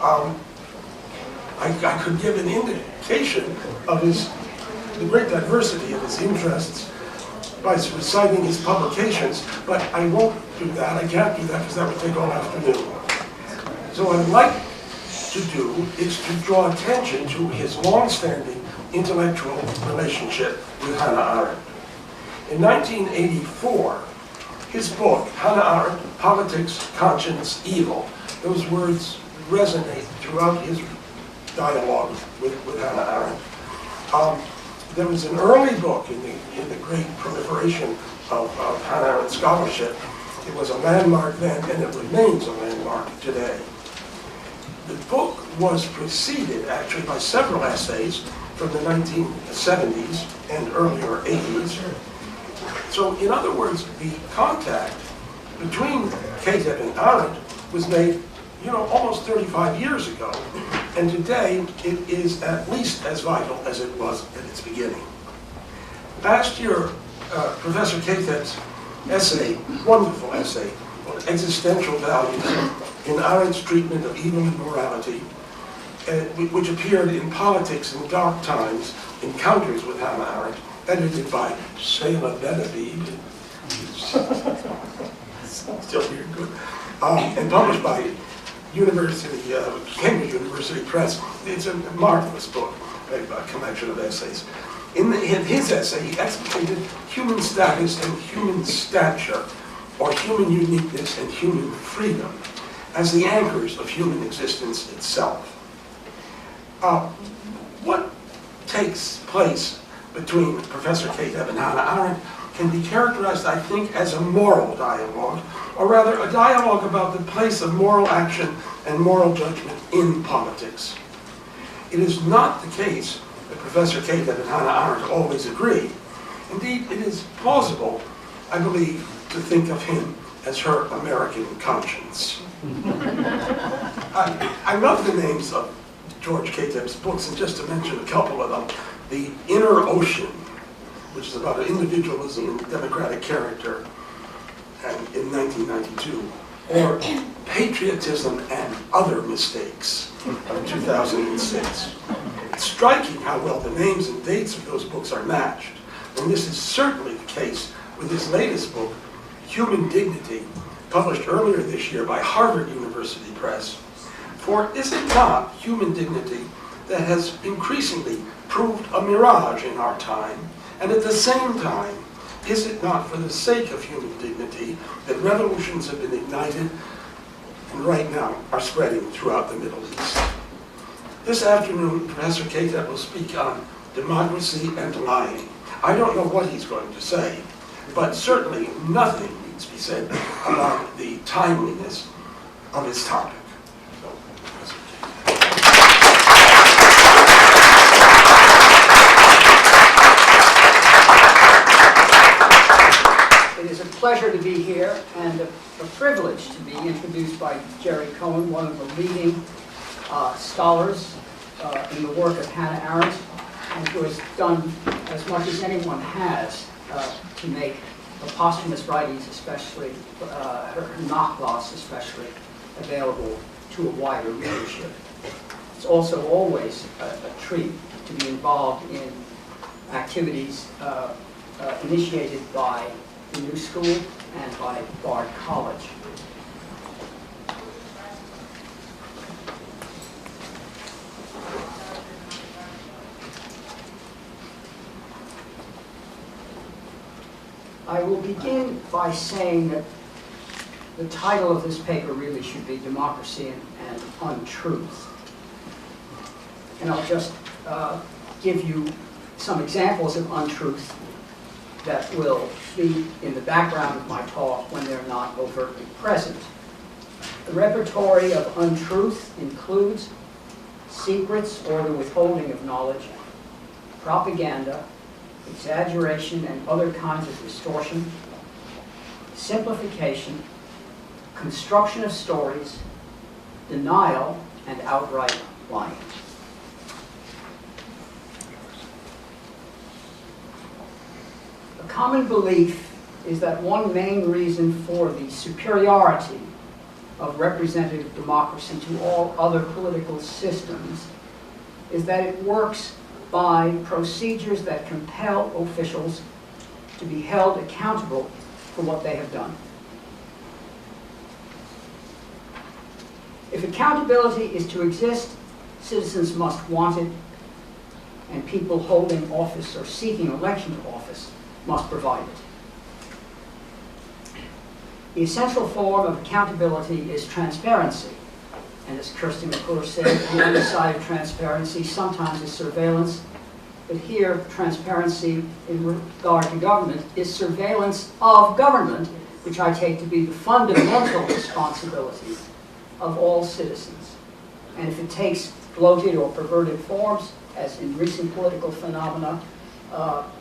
I could give an indication of the great diversity of his interests by reciting his publications, but I won't do that. I can't do that because that would take all afternoon. So what I'd like to do is to draw attention to his long-standing intellectual relationship with Hannah Arendt. In 1984, his book, Hannah Arendt, Politics, Conscience, Evil, those words resonate throughout his dialogue with Hannah Arendt. There was an early book in the great proliferation of Hannah Arendt scholarship. It was a landmark then, and it remains a landmark today. The book was preceded, actually, by several essays from the 1970s and earlier 80s. So, in other words, the contact between Kateb and Arendt was made, almost 35 years ago, and today it is at least as vital as it was at its beginning. Last year, Professor Kateb's essay, wonderful essay, on existential values in Arendt's treatment of evil and morality, which appeared in Politics in Dark Times, Encounters with Hannah Arendt, edited by Shayla Benabid, still here, good, and published by Cambridge University Press. It's a marvelous book, a collection of essays. In his essay, he explicated human status and human stature, or human uniqueness and human freedom, as the anchors of human existence itself. What takes place between Professor Kateb and Hannah Arendt can be characterized, I think, as a moral dialogue, or rather a dialogue about the place of moral action and moral judgment in politics. It is not the case that Professor Kateb and Hannah Arendt always agree. Indeed, it is plausible, I believe, to think of him as her American conscience. I love the names of George Kateb's books, and just to mention a couple of them, The Inner Ocean, which is about individualism and democratic character, and in 1992, or Patriotism and Other Mistakes of 2006. It's striking how well the names and dates of those books are matched, and this is certainly the case with his latest book, Human Dignity, published earlier this year by Harvard University Press. For is it not human dignity that has increasingly proved a mirage in our time, and at the same time, is it not for the sake of human dignity that revolutions have been ignited and right now are spreading throughout the Middle East? This afternoon, Professor Kateb will speak on democracy and lying. I don't know what he's going to say, but certainly nothing needs to be said about the timeliness of his topic. So, Professor It is a pleasure to be here and a privilege to be introduced by Jerry Kohn, one of the leading scholars in the work of Hannah Arendt, and who has done as much as anyone has to make her posthumous writings, especially her Nachlass especially, available to a wider readership. It's also always a treat to be involved in activities initiated by the New School and by Bard College. I will begin by saying that the title of this paper really should be Democracy and Untruth. And I'll just give you some examples of untruth that will be in the background of my talk when they're not overtly present. The repertory of untruth includes secrets or the withholding of knowledge, propaganda, exaggeration and other kinds of distortion, simplification, construction of stories, denial, and outright lying. A common belief is that one main reason for the superiority of representative democracy to all other political systems is that it works by procedures that compel officials to be held accountable for what they have done. If accountability is to exist, citizens must want it, and people holding office or seeking election to office must provide it. The essential form of accountability is transparency. And as Kirsty McClure said, the other side of transparency sometimes is surveillance, but here transparency in regard to government is surveillance of government, which I take to be the fundamental responsibility of all citizens. And if it takes bloated or perverted forms, as in recent political phenomena,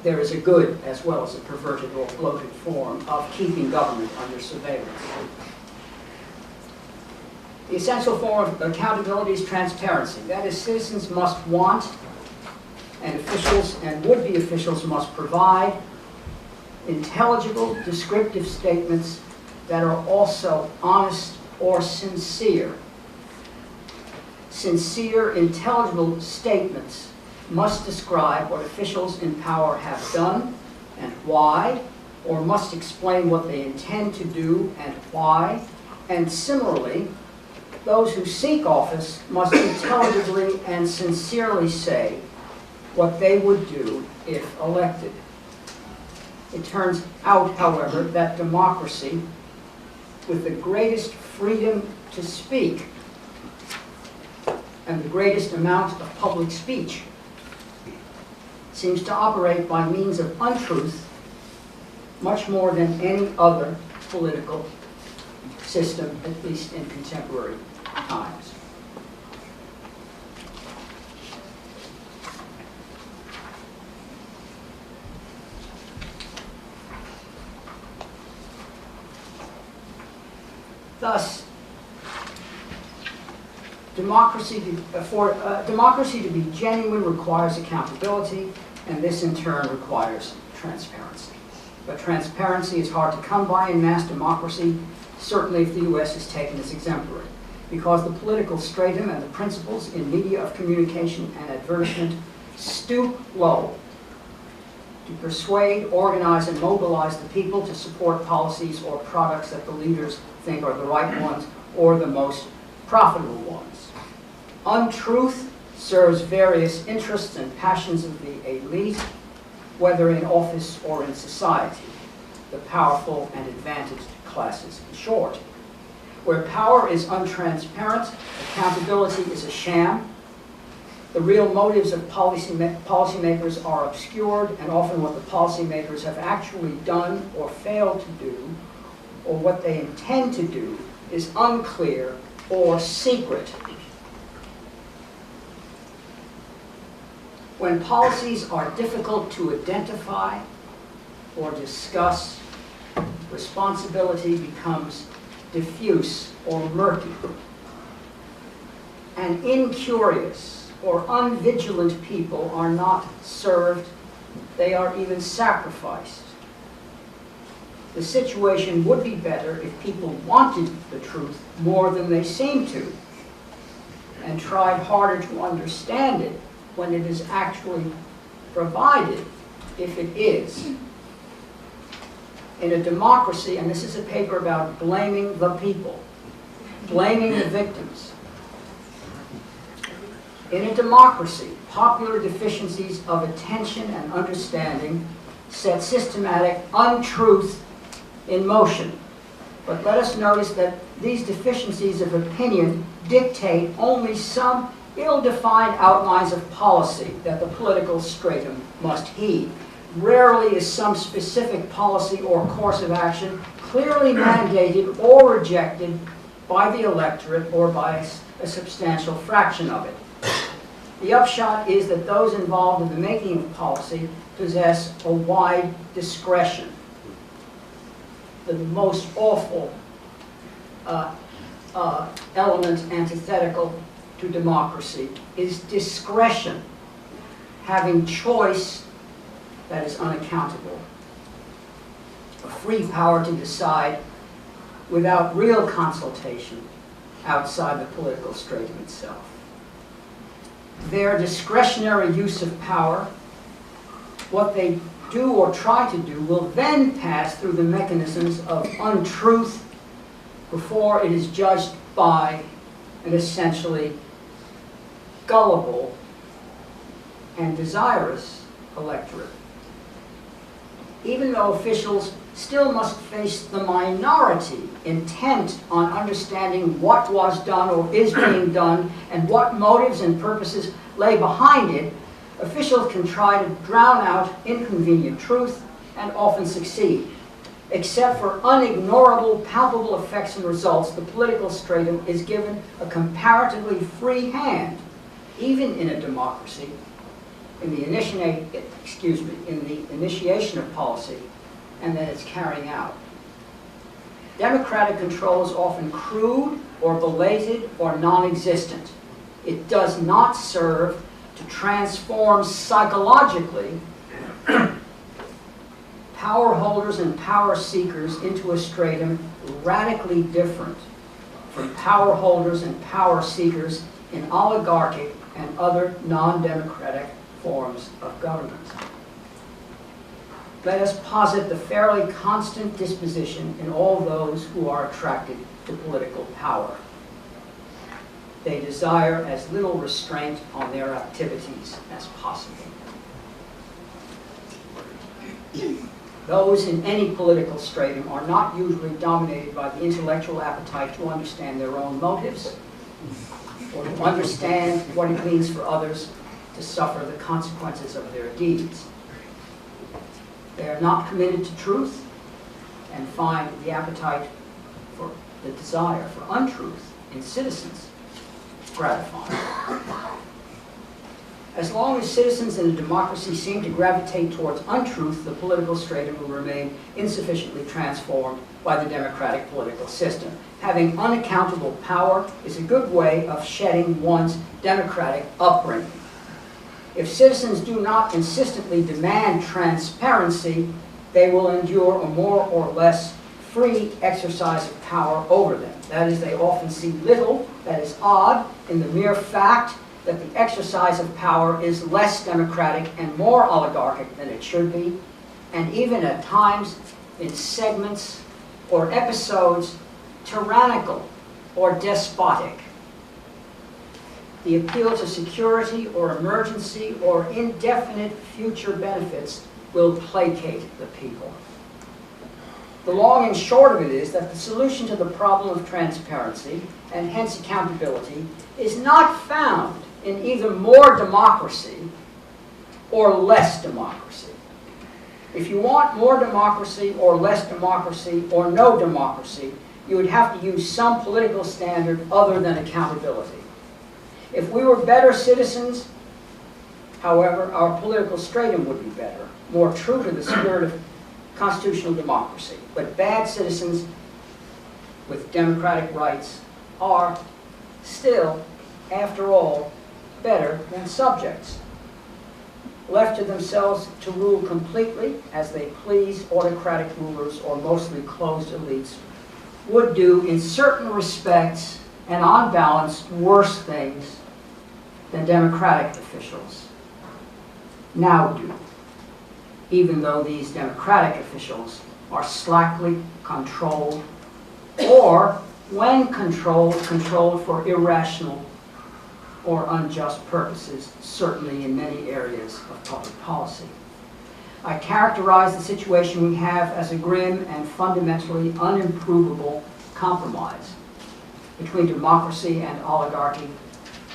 there is a good as well as a perverted or bloated form of keeping government under surveillance. The essential form of accountability is transparency. That is, citizens must want, and officials and would-be officials must provide intelligible, descriptive statements that are also honest or sincere. Sincere, intelligible statements must describe what officials in power have done and why, or must explain what they intend to do and why, and similarly, those who seek office must intelligibly and sincerely say what they would do if elected. It turns out, however, that democracy, with the greatest freedom to speak and the greatest amount of public speech, seems to operate by means of untruth much more than any other political system, at least in contemporary times. Thus, democracy to be genuine requires accountability, and this in turn requires transparency. But transparency is hard to come by in mass democracy, certainly if the US is taken as exemplary, because the political stratum and the principles in media of communication and advertisement stoop low to persuade, organize, and mobilize the people to support policies or products that the leaders think are the right ones or the most profitable ones. Untruth serves various interests and passions of the elite, whether in office or in society, the powerful and advantaged classes in short. Where power is untransparent, accountability is a sham. The real motives of policymakers are obscured, and often what the policymakers have actually done or failed to do, or what they intend to do, is unclear or secret. When policies are difficult to identify or discuss, responsibility becomes diffuse or murky. And incurious or unvigilant people are not served, they are even sacrificed. The situation would be better if people wanted the truth more than they seem to, and tried harder to understand it when it is actually provided, if it is. In a democracy, and this is a paper about blaming the people, blaming the victims. In a democracy, popular deficiencies of attention and understanding set systematic untruth in motion. But let us notice that these deficiencies of opinion dictate only some ill-defined outlines of policy that the political stratum must heed. Rarely is some specific policy or course of action clearly mandated or rejected by the electorate or by a substantial fraction of it. The upshot is that those involved in the making of policy possess a wide discretion. The most awful element antithetical to democracy is discretion, having choice that is unaccountable, a free power to decide without real consultation outside the political stratum itself. Their discretionary use of power, what they do or try to do, will then pass through the mechanisms of untruth before it is judged by an essentially gullible and desirous electorate. Even though officials still must face the minority intent on understanding what was done or is being done and what motives and purposes lay behind it, officials can try to drown out inconvenient truth and often succeed. Except for unignorable, palpable effects and results, the political stratum is given a comparatively free hand, even in a democracy, in the initiation of policy, and then its carrying out. Democratic control is often crude or belated or non-existent. It does not serve to transform psychologically power holders and power seekers into a stratum radically different from power holders and power seekers in oligarchic and other non-democratic forms of government. Let us posit the fairly constant disposition in all those who are attracted to political power. They desire as little restraint on their activities as possible. Those in any political stratum are not usually dominated by the intellectual appetite to understand their own motives or to understand what it means for others to suffer the consequences of their deeds. They are not committed to truth and find the appetite for the desire for untruth in citizens gratifying. As long as citizens in a democracy seem to gravitate towards untruth, the political stratum will remain insufficiently transformed by the democratic political system. Having unaccountable power is a good way of shedding one's democratic upbringing. If citizens do not insistently demand transparency, they will endure a more or less free exercise of power over them. That is, they often see little that is odd in the mere fact that the exercise of power is less democratic and more oligarchic than it should be, and even at times, in segments or episodes, tyrannical or despotic. The appeal to security or emergency or indefinite future benefits will placate the people. The long and short of it is that the solution to the problem of transparency, and hence accountability, is not found in either more democracy or less democracy. If you want more democracy or less democracy or no democracy, you would have to use some political standard other than accountability. If we were better citizens, however, our political stratum would be better, more true to the spirit of constitutional democracy. But bad citizens with democratic rights are still, after all, better than subjects. Left to themselves to rule completely as they please, autocratic rulers or mostly closed elites would do in certain respects and on balance worse things than democratic officials now do, even though these democratic officials are slackly controlled or, when controlled for irrational or unjust purposes, certainly in many areas of public policy. I characterize the situation we have as a grim and fundamentally unimprovable compromise between democracy and oligarchy,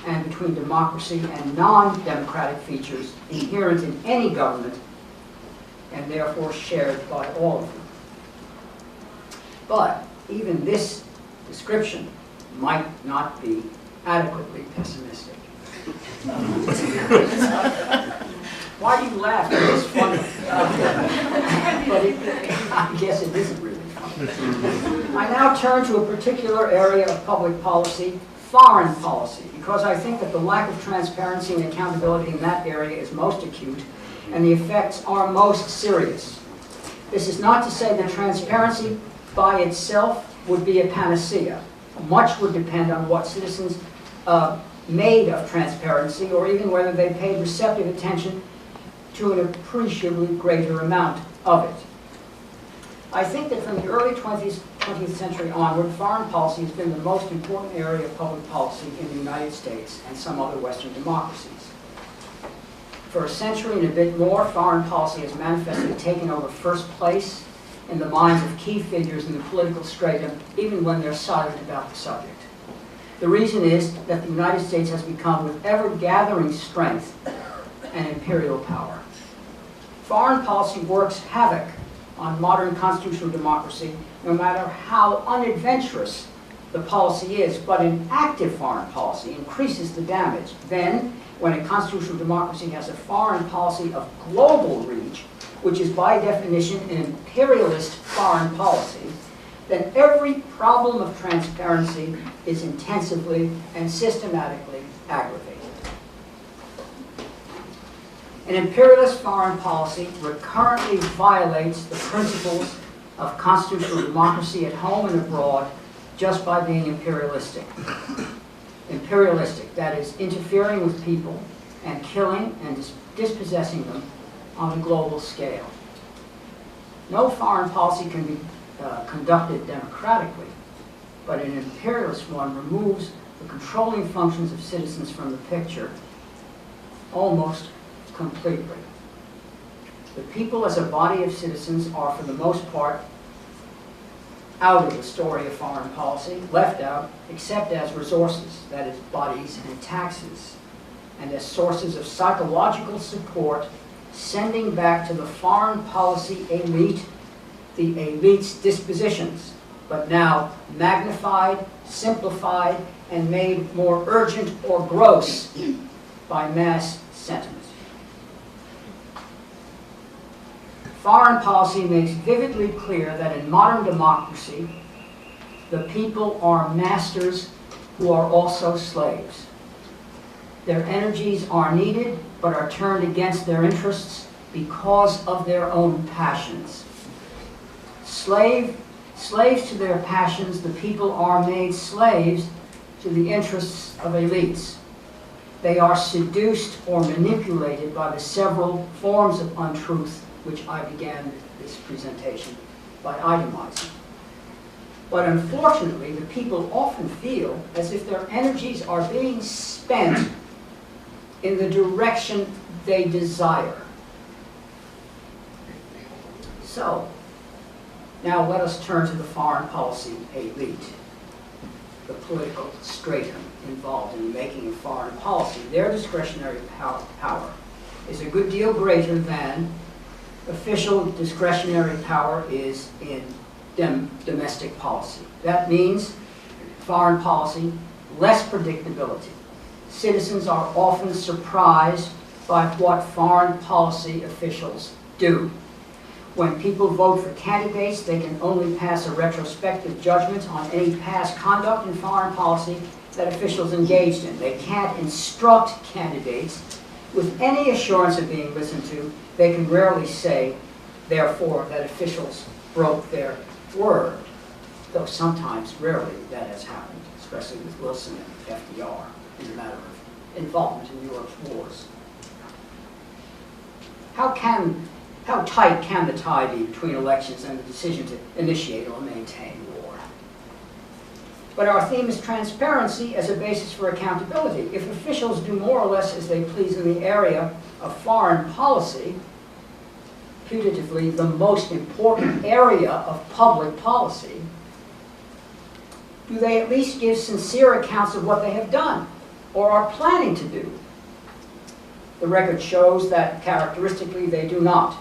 and between democracy and non-democratic features inherent in any government, and therefore shared by all of them. But even this description might not be adequately pessimistic. Why do you laugh? It's funny. But I guess it isn't really funny. I now turn to a particular area of public policy, foreign policy, because I think that the lack of transparency and accountability in that area is most acute and the effects are most serious. This is not to say that transparency by itself would be a panacea. Much would depend on what citizens made of transparency, or even whether they paid receptive attention to an appreciably greater amount of it. I think that from the early 20th century onward, foreign policy has been the most important area of public policy in the United States and some other Western democracies. For a century and a bit more, foreign policy has manifestly taken over first place in the minds of key figures in the political stratum, even when they're silent about the subject. The reason is that the United States has become, with ever-gathering strength, an imperial power. Foreign policy works havoc on modern constitutional democracy, no matter how unadventurous the policy is, but an active foreign policy increases the damage. Then, when a constitutional democracy has a foreign policy of global reach, which is by definition an imperialist foreign policy, then every problem of transparency is intensively and systematically aggravated. An imperialist foreign policy recurrently violates the principles of constitutional democracy at home and abroad just by being imperialistic. Imperialistic, that is, interfering with people and killing and dispossessing them on a global scale. No foreign policy can be conducted democratically, but an imperialist one removes the controlling functions of citizens from the picture almost completely. The people as a body of citizens are, for the most part, out of the story of foreign policy, left out, except as resources, that is, bodies and taxes, and as sources of psychological support, sending back to the foreign policy elite the elite's dispositions, but now magnified, simplified, and made more urgent or gross by mass sentiment. Foreign policy makes vividly clear that in modern democracy, the people are masters who are also slaves. Their energies are needed, but are turned against their interests because of their own passions. Slaves to their passions, the people are made slaves to the interests of elites. They are seduced or manipulated by the several forms of untruth which I began this presentation by itemizing. But unfortunately, the people often feel as if their energies are being spent in the direction they desire. So, now let us turn to the foreign policy elite, the political stratum involved in making a foreign policy. Their discretionary power is a good deal greater than official discretionary power is in domestic policy. That means foreign policy, less predictability. Citizens are often surprised by what foreign policy officials do. When people vote for candidates, they can only pass a retrospective judgment on any past conduct in foreign policy that officials engaged in. They can't instruct candidates with any assurance of being listened to. They can rarely say, therefore, that officials broke their word, though sometimes, rarely, that has happened, especially with Wilson and FDR in the matter of involvement in Europe's wars. How tight can the tie be between elections and the decision to initiate or maintain war? But our theme is transparency as a basis for accountability. If officials do more or less as they please in the area of foreign policy, putatively the most important area of public policy, do they at least give sincere accounts of what they have done or are planning to do? The record shows that characteristically they do not.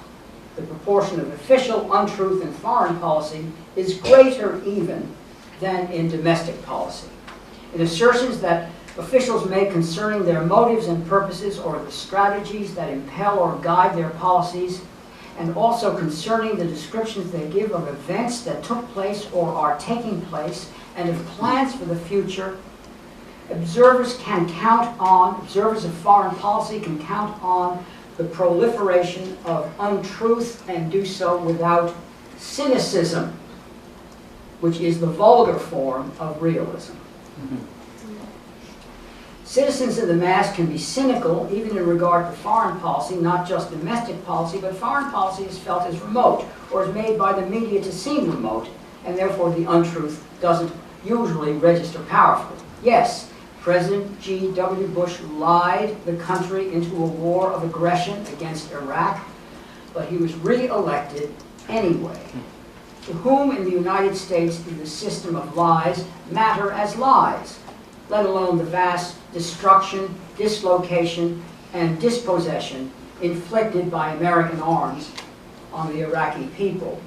The proportion of official untruth in foreign policy is greater even than in domestic policy. In assertions that officials make concerning their motives and purposes or the strategies that impel or guide their policies, and also concerning the descriptions they give of events that took place or are taking place and of plans for the future, observers of foreign policy can count on the proliferation of untruth and do so without cynicism. which is the vulgar form of realism. Citizens of the mass can be cynical even in regard to foreign policy, not just domestic policy, but foreign policy is felt as remote or is made by the media to seem remote, and therefore the untruth doesn't usually register powerfully. Yes, President G.W. Bush lied the country into a war of aggression against Iraq, but he was re-elected anyway. To whom in the United States do the system of lies matter as lies, let alone the vast destruction, dislocation, and dispossession inflicted by American arms on the Iraqi people?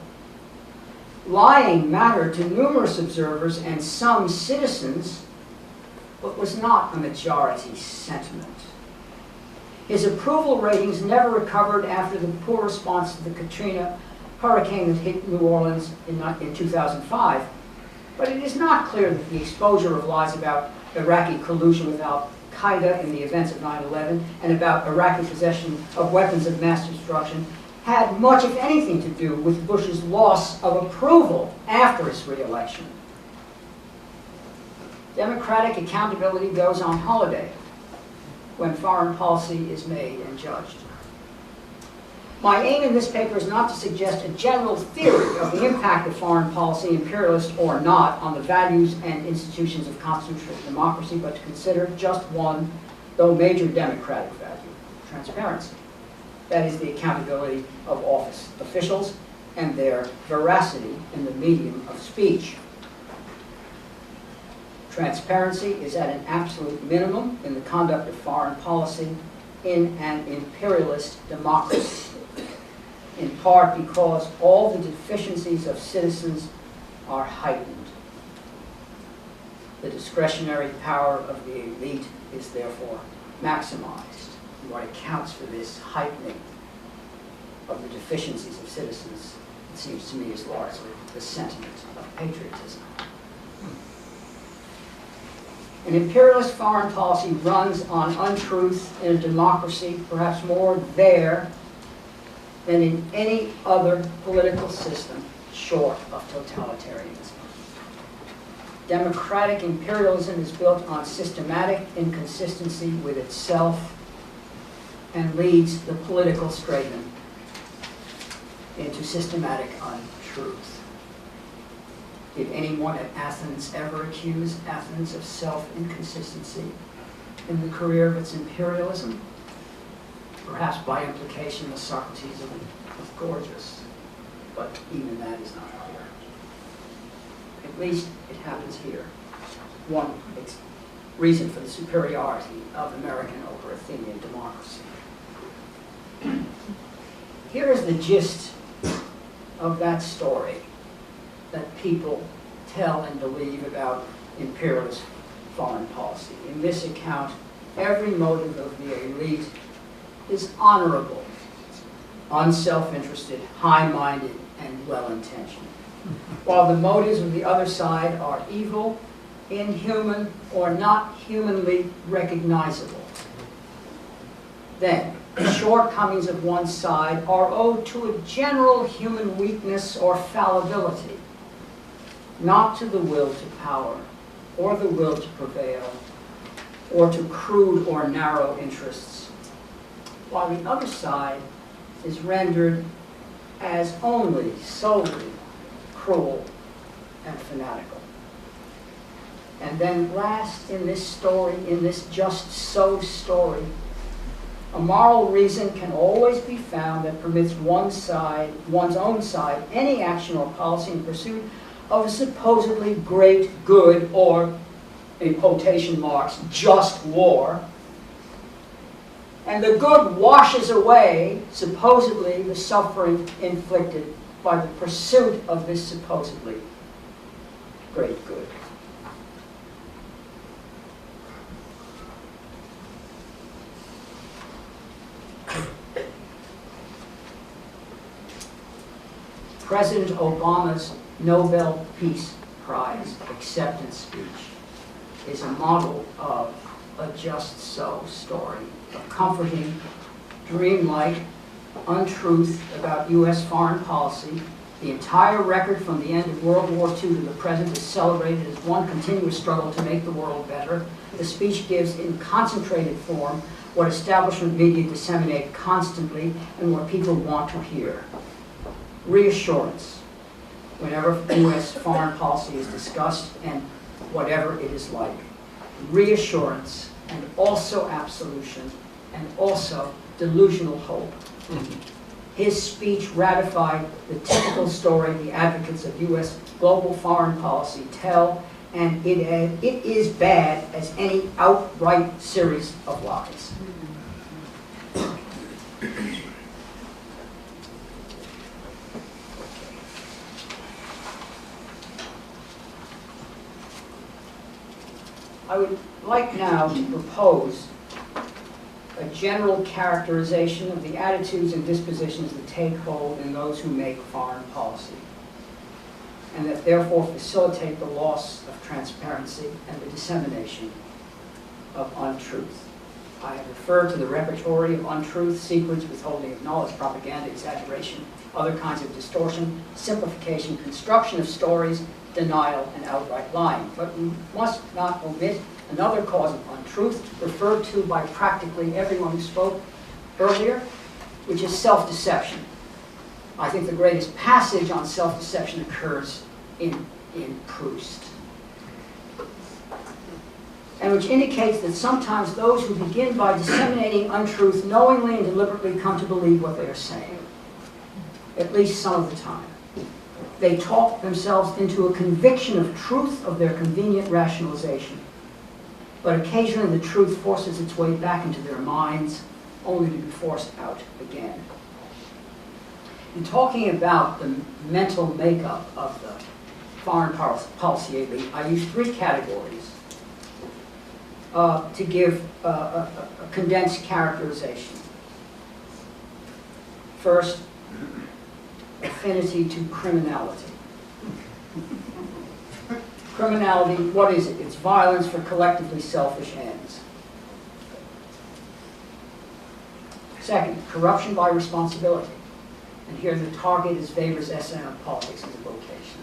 Lying mattered to numerous observers and some citizens, but was not a majority sentiment. His approval ratings never recovered after the poor response to the Katrina hurricane that hit New Orleans in 2005, but it is not clear that the exposure of lies about Iraqi collusion with al-Qaeda in the events of 9/11 and about Iraqi possession of weapons of mass destruction had much, if anything, to do with Bush's loss of approval after his re-election. Democratic accountability goes on holiday when foreign policy is made and judged. My aim in this paper is not to suggest a general theory of the impact of foreign policy, imperialist or not, on the values and institutions of constitutional democracy, but to consider just one, though major democratic value: transparency. That is, the accountability of office officials and their veracity in the medium of speech. Transparency is at an absolute minimum in the conduct of foreign policy in an imperialist democracy, in part because all the deficiencies of citizens are heightened. The discretionary power of the elite is therefore maximized. What accounts for this heightening of the deficiencies of citizens, it seems to me, is largely the sentiment of patriotism. An imperialist foreign policy runs on untruth in a democracy, perhaps more there than in any other political system short of totalitarianism. Democratic imperialism is built on systematic inconsistency with itself and leads the political straightman into systematic untruth. Did anyone at Athens ever accuse Athens of self-inconsistency in the career of its imperialism? Perhaps by implication the Socrates of Gorgias, but even that is not clear. At least it happens here. One reason for the superiority of American over Athenian democracy. Here is the gist of that story that people tell and believe about imperialist foreign policy. In this account, every motive of the elite is honorable, unself-interested, high-minded, and well-intentioned, while the motives of the other side are evil, inhuman, or not humanly recognizable. Then, the shortcomings of one side are owed to a general human weakness or fallibility, not to the will to power, or the will to prevail, or to crude or narrow interests, while the other side is rendered as only solely cruel and fanatical. And then last in this story, in this just so story, a moral reason can always be found that permits one's own side, any action or policy in pursuit of a supposedly great good, or, in quotation marks, just war. And the good washes away, supposedly, the suffering inflicted by the pursuit of this supposedly great good. President Obama's Nobel Peace Prize acceptance speech is a model of a just so story, a comforting, dreamlike untruth about U.S. foreign policy The entire record from the end of World War II to the present is celebrated as one continuous struggle to make the world better. The speech gives in concentrated form what establishment media disseminate constantly and what people want to hear. Reassurance whenever U.S. foreign policy is discussed and whatever it is like. Reassurance and also absolution and also delusional hope. His speech ratified the typical story the advocates of U.S. global foreign policy tell, and it is bad as any outright series of lies. I would like now to propose a general characterization of the attitudes and dispositions that take hold in those who make foreign policy, and that therefore facilitate the loss of transparency and the dissemination of untruth. I have referred to the repertory of untruth, secrets, withholding of knowledge, propaganda, exaggeration, other kinds of distortion, simplification, construction of stories, denial, and outright lying. But we must not omit another cause of untruth, referred to by practically everyone who spoke earlier, which is self-deception. I think the greatest passage on self-deception occurs in Proust, and which indicates that sometimes those who begin by disseminating untruth knowingly and deliberately come to believe what they are saying, at least some of the time. They talk themselves into a conviction of truth of their convenient rationalization. But occasionally the truth forces its way back into their minds, only to be forced out again. In talking about the mental makeup of the foreign policy elite, I use three categories to give a condensed characterization. First, affinity to criminality. Criminality, what is it? It's violence for collectively selfish ends. Second, corruption by responsibility. And here the target is Weber's essay on politics as a vocation.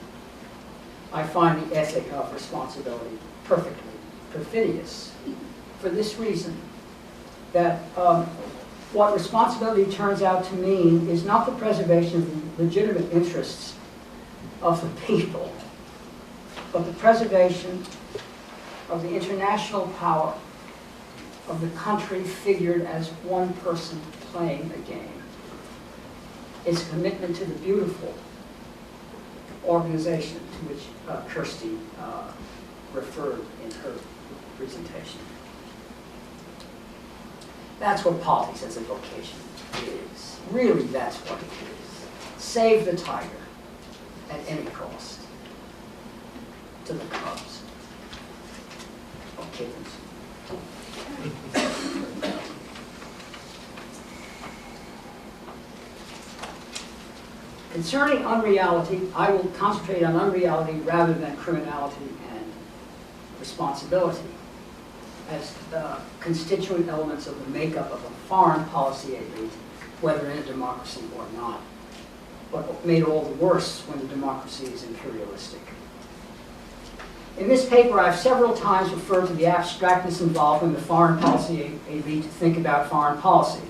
I find the ethic of responsibility perfectly perfidious for this reason, that what responsibility turns out to mean is not the preservation of the legitimate interests of the people, but the preservation of the international power of the country figured as one person playing a game. It's a commitment to the beautiful organization to which Kirsty referred in her presentation. That's what politics as a vocation is. Really, that's what it is. Save the tiger at any cost. To the cubs. Or kittens. Concerning unreality, I will concentrate on unreality rather than criminality and responsibility as constituent elements of the makeup of a foreign policy elite, whether in a democracy or not. But made all the worse when the democracy is imperialistic. In this paper, I've several times referred to the abstractness involved when the foreign policy elite think about foreign policy.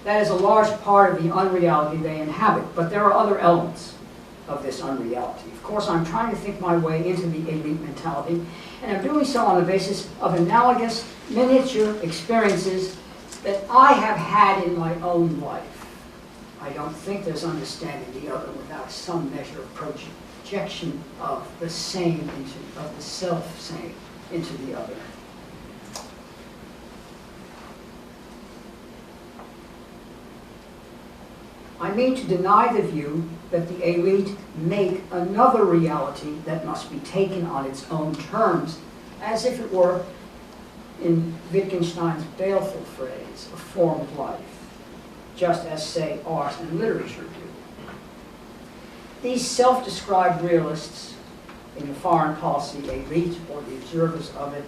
That is a large part of the unreality they inhabit, but there are other elements of this unreality. Of course, I'm trying to think my way into the elite mentality, and I'm doing so on the basis of analogous miniature experiences that I have had in my own life. I don't think there's understanding the other without some measure of projection of the same of the self-same into the other. I mean to deny the view that the elite make another reality that must be taken on its own terms, as if it were, in Wittgenstein's baleful phrase, a form of life, just as, say, art and literature do. These self-described realists in the foreign policy elite, or the observers of it,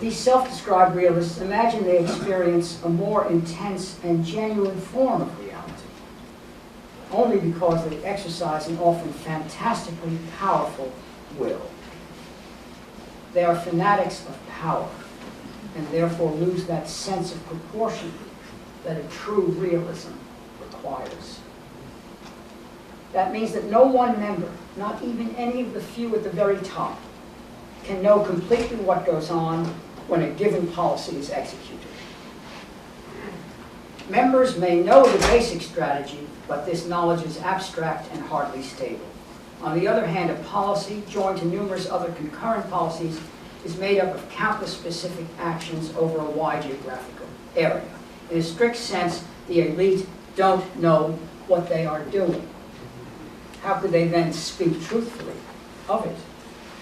these self-described realists imagine they experience a more intense and genuine form of reality. only because they exercise an often fantastically powerful will. They are fanatics of power, and therefore lose that sense of proportion that a true realism requires. That means that no one member, not even any of the few at the very top, can know completely what goes on when a given policy is executed. Members may know the basic strategy, but this knowledge is abstract and hardly stable. On the other hand, a policy, joined to numerous other concurrent policies, is made up of countless specific actions over a wide geographical area. In a strict sense, the elite don't know what they are doing. How could they then speak truthfully of it?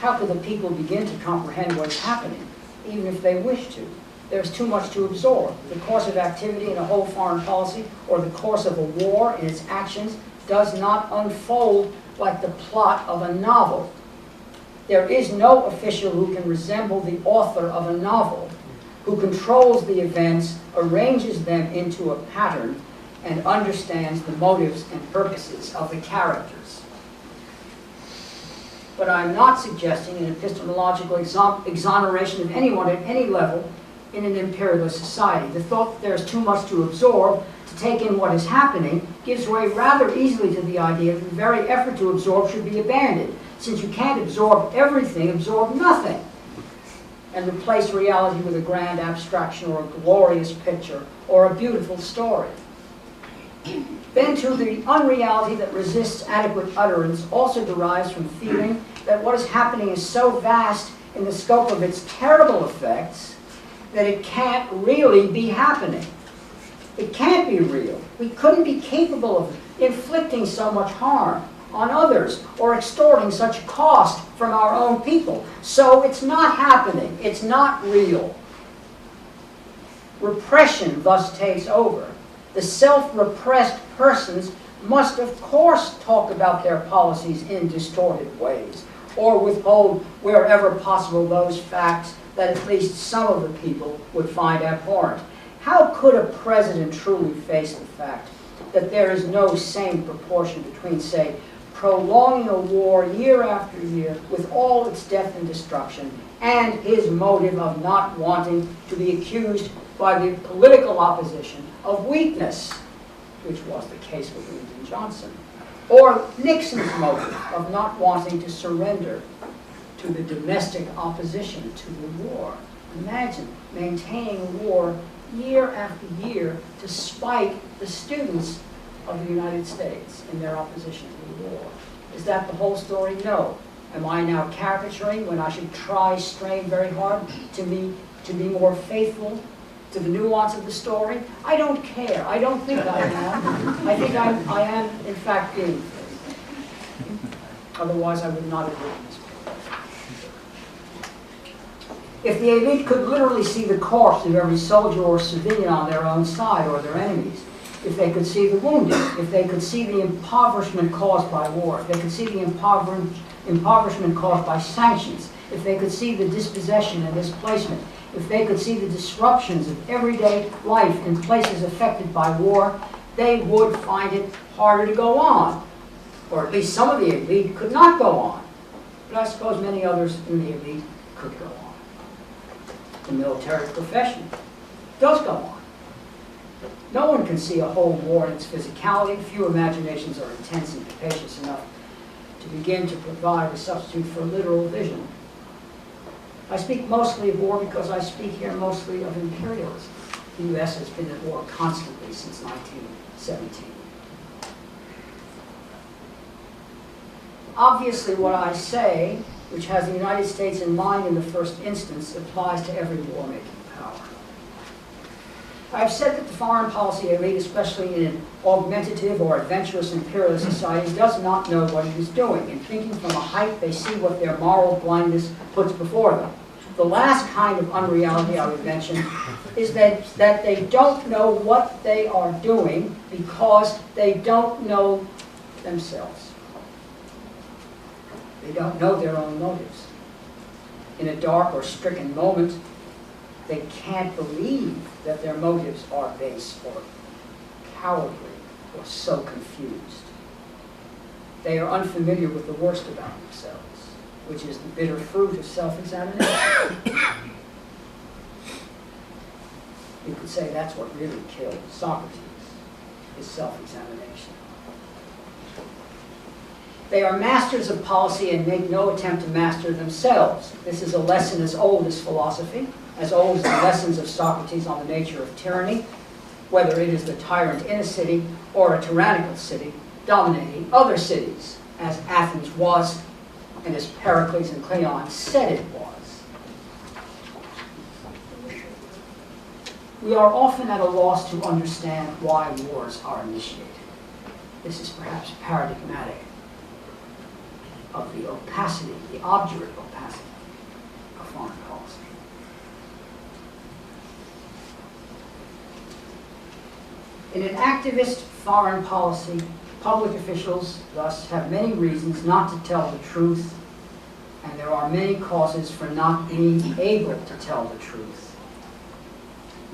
How could the people begin to comprehend what's happening, even if they wish to? There's too much to absorb. The course of activity in a whole foreign policy, or the course of a war in its actions, does not unfold like the plot of a novel. There is no official who can resemble the author of a novel, who controls the events, arranges them into a pattern, and understands the motives and purposes of the characters. But I'm not suggesting an epistemological exoneration of anyone at any level in an imperialist society. The thought that there's too much to absorb, to take in what is happening, gives way rather easily to the idea that the very effort to absorb should be abandoned. Since you can't absorb everything, absorb nothing, and replace reality with a grand abstraction or a glorious picture or a beautiful story. Then too, the unreality that resists adequate utterance also derives from feeling that what is happening is so vast in the scope of its terrible effects that it can't really be happening. It can't be real. We couldn't be capable of inflicting so much harm on others or extorting such cost from our own people. So it's not happening. It's not real. Repression thus takes over. The self-repressed persons must, of course, talk about their policies in distorted ways, or withhold wherever possible those facts that at least some of the people would find abhorrent. How could a president truly face the fact that there is no same proportion between, say, prolonging a war year after year with all its death and destruction, and his motive of not wanting to be accused by the political opposition of weakness, which was the case with Lyndon Johnson, or Nixon's motive of not wanting to surrender to the domestic opposition to the war? Imagine maintaining a war year after year to spite the students of the United States in their opposition to the war. Is that the whole story? No. Am I now caricaturing when I should strain very hard to be more faithful to the nuance of the story? I don't care. I don't think I am. I think I am, in fact, being faithful. Otherwise, I would not have written this book. If the elite could literally see the corpse of every soldier or civilian on their own side or their enemies, if they could see the wounded, if they could see the impoverishment caused by war, if they could see the impoverishment caused by sanctions, if they could see the dispossession and displacement, if they could see the disruptions of everyday life in places affected by war, they would find it harder to go on. Or at least some of the elite could not go on. But I suppose many others in the elite could go on. The military profession does go on. No one can see a whole war in its physicality. Few imaginations are intense and capacious enough to begin to provide a substitute for literal vision. I speak mostly of war because I speak here mostly of imperialism. The U.S. has been at war constantly since 1917. Obviously, what I say, which has the United States in mind in the first instance, applies to every war-making power. I've said that the foreign policy elite, especially in an augmentative or adventurous imperialist society, does not know what it is doing. In thinking from a height, they see what their moral blindness puts before them. The last kind of unreality I would mention is that they don't know what they are doing because they don't know themselves. They don't know their own motives. In a dark or stricken moment, they can't believe that their motives are base or cowardly or so confused. They are unfamiliar with the worst about themselves, which is the bitter fruit of self-examination. You could say that's what really killed Socrates, is self-examination. They are masters of policy and make no attempt to master themselves. This is a lesson as old as philosophy, as old as the lessons of Socrates on the nature of tyranny, whether it is the tyrant in a city or a tyrannical city dominating other cities, as Athens was and as Pericles and Cleon said it was. We are often at a loss to understand why wars are initiated. This is perhaps paradigmatic of the opacity, the obdurate opacity of foreign policy. In an activist foreign policy, public officials thus have many reasons not to tell the truth, and there are many causes for not being able to tell the truth,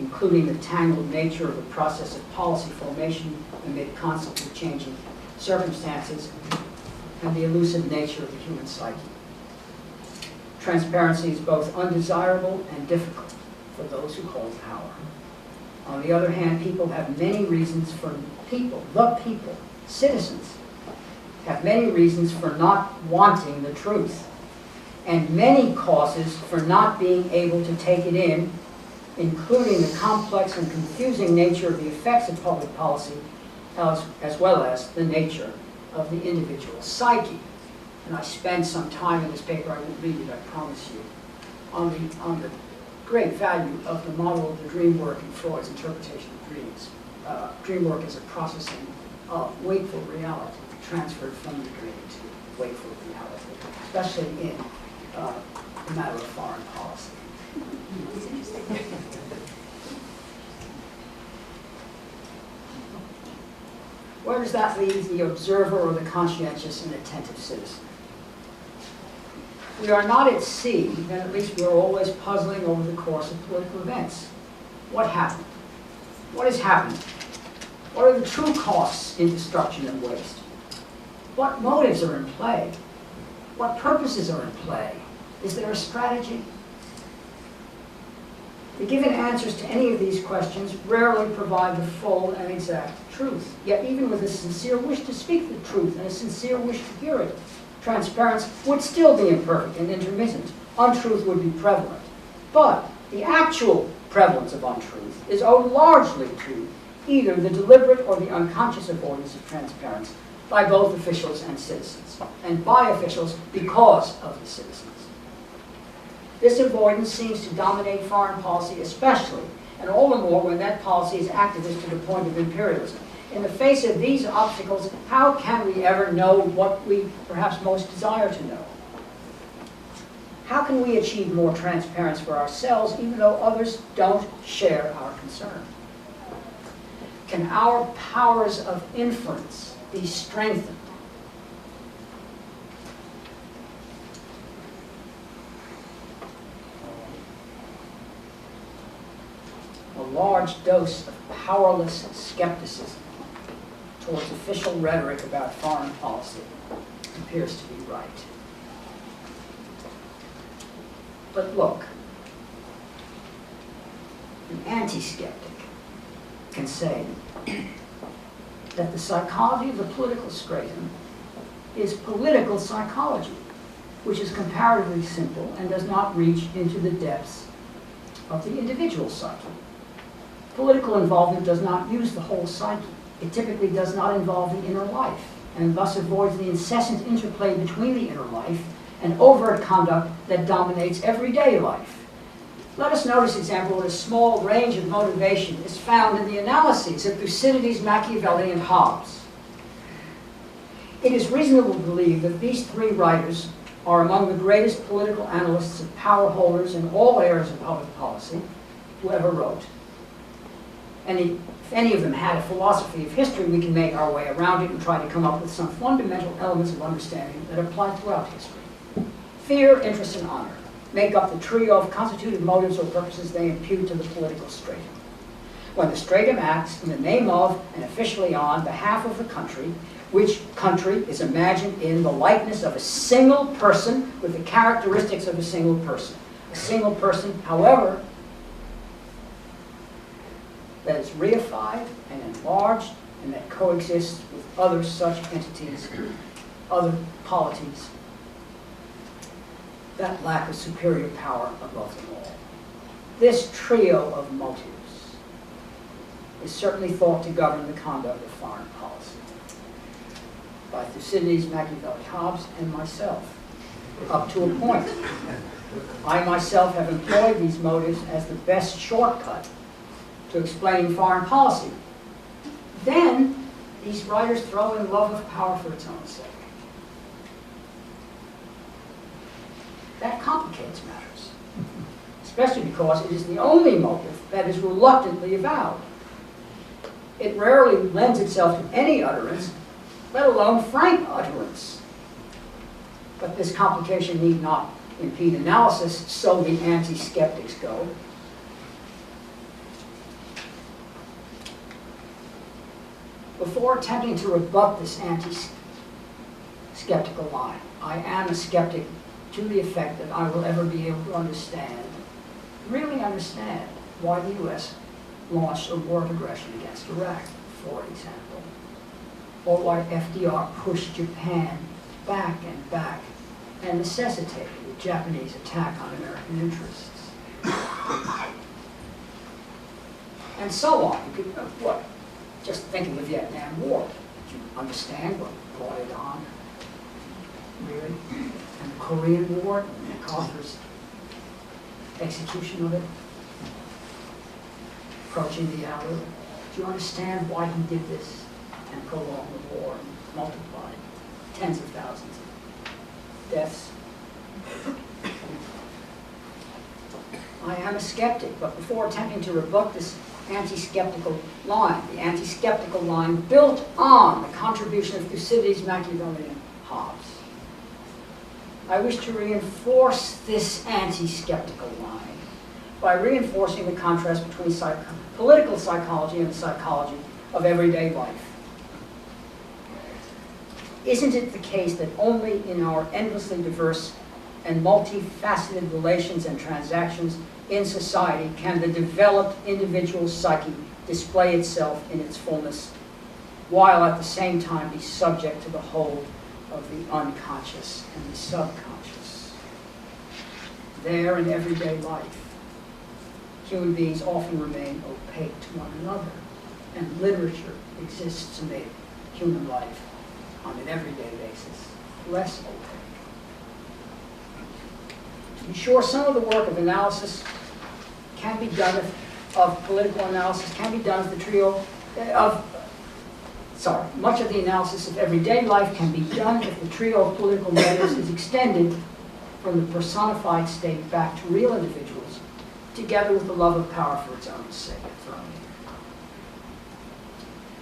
including the tangled nature of the process of policy formation amid constantly changing circumstances and the elusive nature of the human psyche. Transparency is both undesirable and difficult for those who hold power. On the other hand, people have many reasons for citizens, have many reasons for not wanting the truth, and many causes for not being able to take it in, including the complex and confusing nature of the effects of public policy, as well as the nature of the individual psyche. And I spend some time in this paper, I won't read it, I promise you, on the great value of the model of the dream work in Freud's interpretation of dreams. Dream work is a processing of wakeful reality transferred from the dream to wakeful reality, especially in the matter of foreign policy. It's interesting. Where does that leave the observer or the conscientious and attentive citizen? We are not at sea, then at least we're always puzzling over the course of political events. What happened? What has happened? What are the true costs in destruction and waste? What motives are in play? What purposes are in play? Is there a strategy? The given answers to any of these questions rarely provide the full and exact truth. Yet even with a sincere wish to speak the truth and a sincere wish to hear it, transparency would still be imperfect and intermittent. Untruth would be prevalent. But the actual prevalence of untruth is owed largely to either the deliberate or the unconscious avoidance of transparency by both officials and citizens, and by officials because of the citizens. This avoidance seems to dominate foreign policy especially, and all the more when that policy is activist to the point of imperialism. In the face of these obstacles, how can we ever know what we perhaps most desire to know? How can we achieve more transparency for ourselves even though others don't share our concern? Can our powers of inference be strengthened? A large dose of powerless skepticism towards official rhetoric about foreign policy appears to be right. But look, an anti-skeptic can say that the psychology of the political stratum is political psychology, which is comparatively simple and does not reach into the depths of the individual psyche. Political involvement does not use the whole psyche. It typically does not involve the inner life, and thus avoids the incessant interplay between the inner life and overt conduct that dominates everyday life. Let us notice, for example, what a small range of motivation is found in the analyses of Thucydides, Machiavelli, and Hobbes. It is reasonable to believe that these three writers are among the greatest political analysts and power holders in all areas of public policy who ever wrote. And if any of them had a philosophy of history, we can make our way around it and try to come up with some fundamental elements of understanding that apply throughout history. Fear, interest, and honor make up the trio of constitutive motives or purposes they impute to the political stratum. When the stratum acts in the name of and officially on behalf of the country, which country is imagined in the likeness of a single person with the characteristics of a single person. A single person, however, that is reified and enlarged and that coexists with other such entities, other polities, that lack of superior power above them all. This trio of motives is certainly thought to govern the conduct of foreign policy by Thucydides, Machiavelli, Hobbes, and myself, up to a point. I myself have employed these motives as the best shortcut to explaining foreign policy. Then, these writers throw in love of power for its own sake. That complicates matters, especially because it is the only motive that is reluctantly avowed. It rarely lends itself to any utterance, let alone frank utterance. But this complication need not impede analysis, so the anti-skeptics go. Before attempting to rebut this anti-skeptical line, I am a skeptic to the effect that I will ever be able to understand, really understand, why the U.S. launched a war of aggression against Iraq, for example, or why FDR pushed Japan back and necessitated a Japanese attack on American interests. And so on. You could, what? Just think of the Vietnam War. Did you understand what brought it on? Really? And the Korean War, MacArthur's execution of it, approaching the hour. Do you understand why he did this and prolonged the war and multiplied tens of thousands of deaths? I am a skeptic, but before attempting to rebut this anti-skeptical line, the anti-skeptical line built on the contribution of Thucydides, Machiavelli, and Hobbes, I wish to reinforce this anti-skeptical line by reinforcing the contrast between political psychology and the psychology of everyday life. Isn't it the case that only in our endlessly diverse and multifaceted relations and transactions in society can the developed individual psyche display itself in its fullness, while at the same time be subject to the hold of the unconscious and the subconscious? There in everyday life, human beings often remain opaque to one another, and literature exists to make human life on an everyday basis less opaque. To be sure, some of the work of analysis can be done of political analysis can be done if the trio of much of the analysis of everyday life can be done if the trio of political motives is extended from the personified state back to real individuals, together with the love of power for its own sake.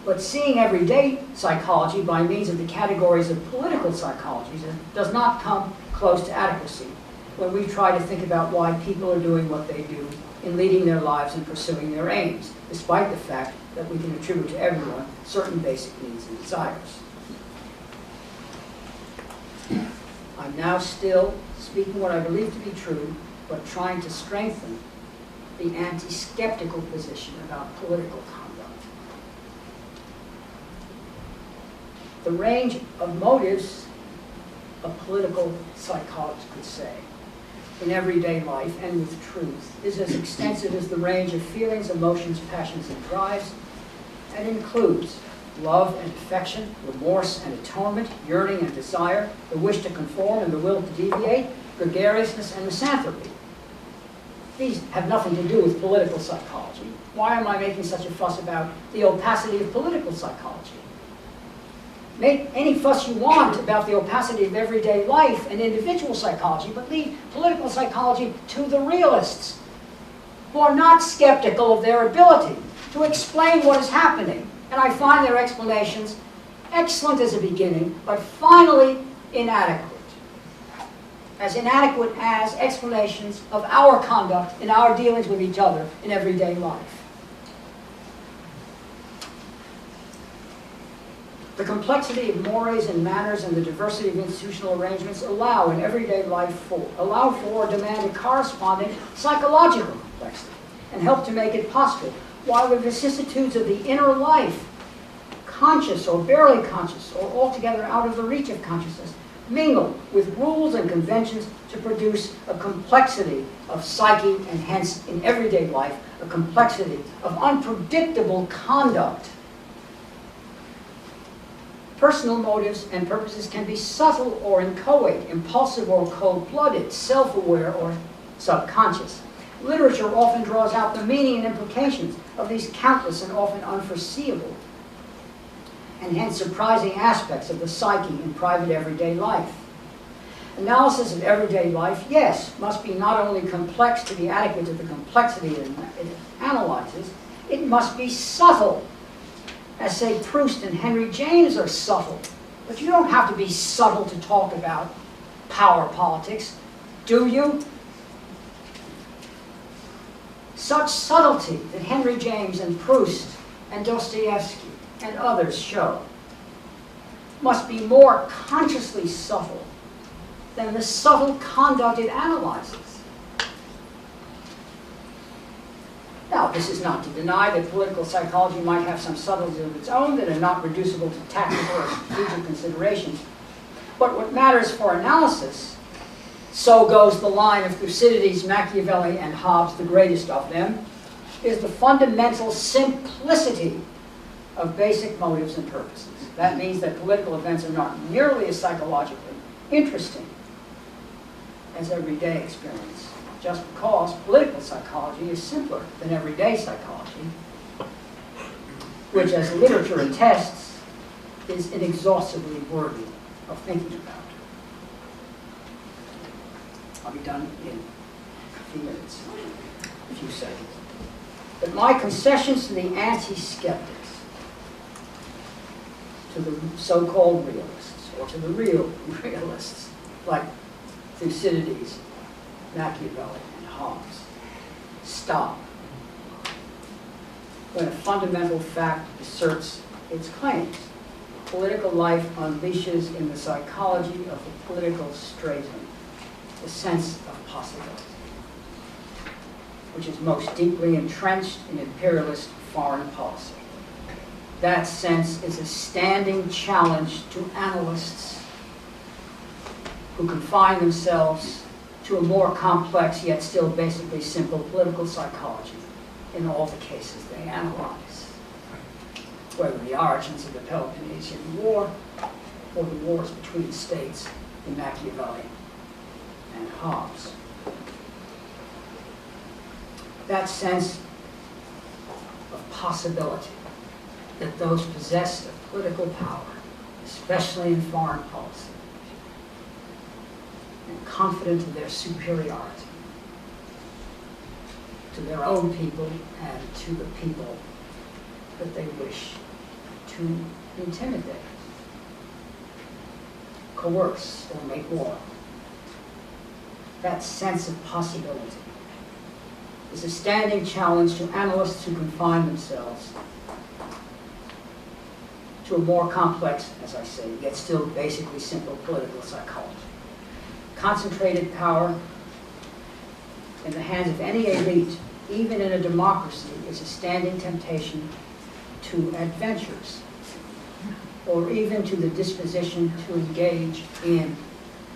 But seeing everyday psychology by means of the categories of political psychology does not come close to adequacy when we try to think about why people are doing what they do in leading their lives and pursuing their aims, despite the fact that we can attribute to everyone certain basic needs and desires. I'm now still speaking what I believe to be true, but trying to strengthen the anti-skeptical position about political conduct. The range of motives a political psychologist could say in everyday life and with truth is as extensive as the range of feelings, emotions, passions, and drives, and includes love and affection, remorse and atonement, yearning and desire, the wish to conform and the will to deviate, gregariousness and misanthropy. These have nothing to do with political psychology. Why am I making such a fuss about the opacity of political psychology? Make any fuss you want about the opacity of everyday life and individual psychology, but leave political psychology to the realists, who are not skeptical of their ability to explain what is happening. And I find their explanations excellent as a beginning, but finally inadequate. As inadequate as explanations of our conduct in our dealings with each other in everyday life. The complexity of mores and manners and the diversity of institutional arrangements allow in everyday life for or demand a corresponding psychological complexity and help to make it possible, while the vicissitudes of the inner life, conscious or barely conscious or altogether out of the reach of consciousness, mingle with rules and conventions to produce a complexity of psyche and hence in everyday life a complexity of unpredictable conduct. Personal motives and purposes can be subtle or inchoate, impulsive or cold-blooded, self-aware or subconscious. Literature often draws out the meaning and implications of these countless and often unforeseeable and hence surprising aspects of the psyche in private everyday life. Analysis of everyday life, yes, must be not only complex to be adequate to the complexity it analyzes, it must be subtle. As say Proust and Henry James are subtle. But you don't have to be subtle to talk about power politics, do you? Such subtlety that Henry James and Proust and Dostoevsky and others show must be more consciously subtle than the subtle conduct it analyzes. Now, this is not to deny that political psychology might have some subtleties of its own that are not reducible to tactical or strategic considerations. But what matters for analysis, so goes the line of Thucydides, Machiavelli, and Hobbes, the greatest of them, is the fundamental simplicity of basic motives and purposes. That means that political events are not nearly as psychologically interesting as everyday experience, just because political psychology is simpler than everyday psychology, which, as literature attests, is inexhaustibly worthy of thinking about. I'll be done in a few minutes, a few seconds. But my concessions to the anti-skeptics, to the so-called realists, or to the real realists, like Thucydides, Machiavelli, and Hobbes, stop when a fundamental fact asserts its claims. Political life unleashes in the psychology of the political stratum the sense of possibility, which is most deeply entrenched in imperialist foreign policy. That sense is a standing challenge to analysts who confine themselves to a more complex yet still basically simple political psychology in all the cases they analyze, whether the origins of the Peloponnesian War or the wars between states in Machiavelli and Hobbes. That sense of possibility that those possessed of political power, especially in foreign policy, and confident of their superiority to their own people and to the people that they wish to intimidate, coerce, or make war. That sense of possibility is a standing challenge to analysts who confine themselves to a more complex, as I say, yet still basically simple political psychology. Concentrated power in the hands of any elite, even in a democracy, is a standing temptation to adventures, or even to the disposition to engage in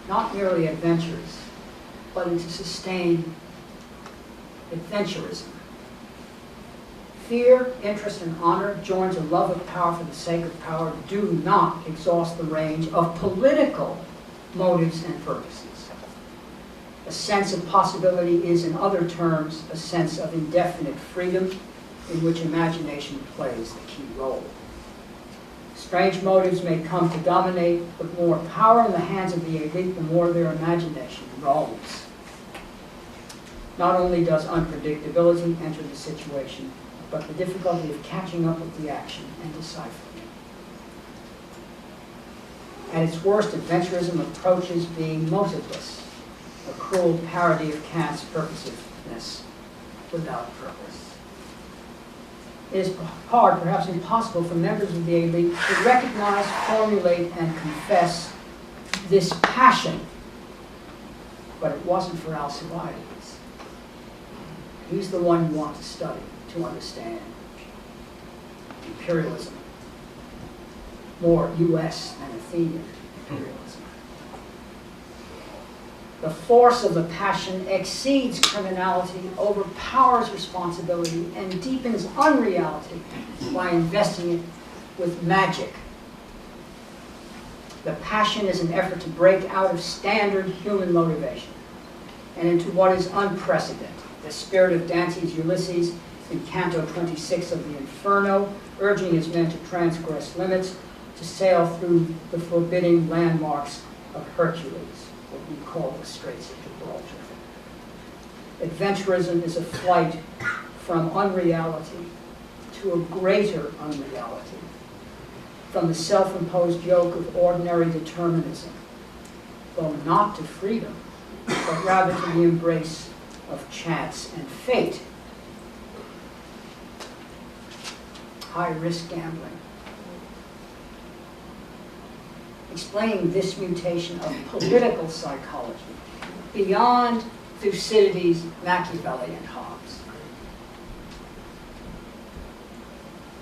not merely adventures, but into sustained adventurism. Fear, interest, and honor, joined to love of power for the sake of power, do not exhaust the range of political motives and purposes. A sense of possibility is, in other terms, a sense of indefinite freedom in which imagination plays the key role. Strange motives may come to dominate, but more power in the hands of the elite, the more their imagination roams. Not only does unpredictability enter the situation, but the difficulty of catching up with the action and deciphering it. At its worst, adventurism approaches being motiveless, a cruel parody of Kant's purposiveness without purpose. It is hard, perhaps impossible, for members of the elite to recognize, formulate, and confess this passion. But it wasn't for Alcibiades. He's the one you want to study, to understand. Imperialism. More U.S. than Athenian imperialism. The force of the passion exceeds criminality, overpowers responsibility, and deepens unreality by investing it with magic. The passion is an effort to break out of standard human motivation and into what is unprecedented. The spirit of Dante's Ulysses in Canto 26 of the Inferno, urging his men to transgress limits, to sail through the forbidding landmarks of Hercules, what we call the Straits of Gibraltar. Adventurism is a flight from unreality to a greater unreality, from the self-imposed yoke of ordinary determinism, though not to freedom, but rather to the embrace of chance and fate. High-risk gambling. Explaining this mutation of political psychology beyond Thucydides, Machiavelli, and Hobbes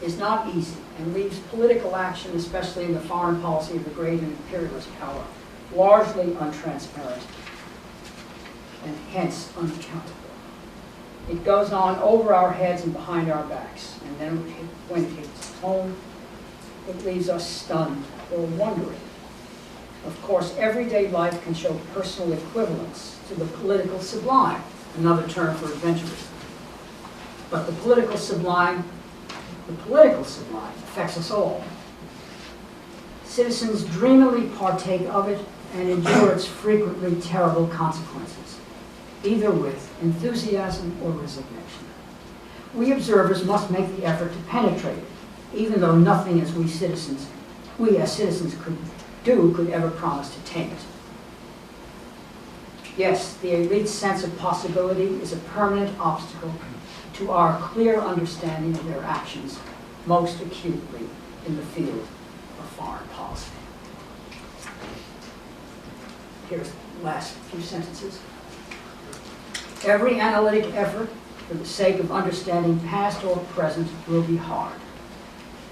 is not easy and leaves political action, especially in the foreign policy of the great and imperialist power, largely untransparent and hence unaccountable. It goes on over our heads and behind our backs, and then when it hits home, it leaves us stunned or wondering. Of course, everyday life can show personal equivalence to the political sublime, another term for adventurism. But the political sublime affects us all. Citizens dreamily partake of it and endure its frequently terrible consequences, either with enthusiasm or resignation. We observers must make the effort to penetrate it, even though nothing as we as citizens could ever promise to tame it. Yes, the elite's sense of possibility is a permanent obstacle to our clear understanding of their actions, most acutely in the field of foreign policy. Here's the last few sentences. Every analytic effort for the sake of understanding past or present will be hard,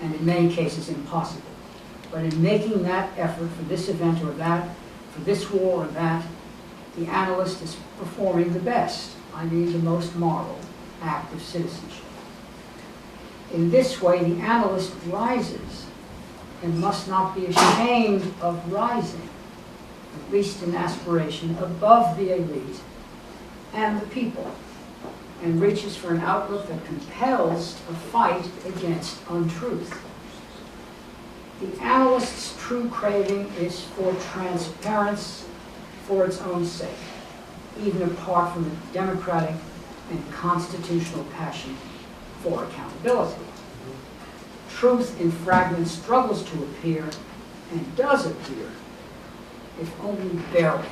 and in many cases impossible. But in making that effort for this event or that, for this war or that, the analyst is performing the best, I mean the most moral, act of citizenship. In this way, the analyst rises and must not be ashamed of rising, at least in aspiration, above the elite and the people, and reaches for an outlook that compels a fight against untruth. The analyst's true craving is for transparency for its own sake, even apart from the democratic and constitutional passion for accountability. Truth in fragments struggles to appear, and does appear, if only barely,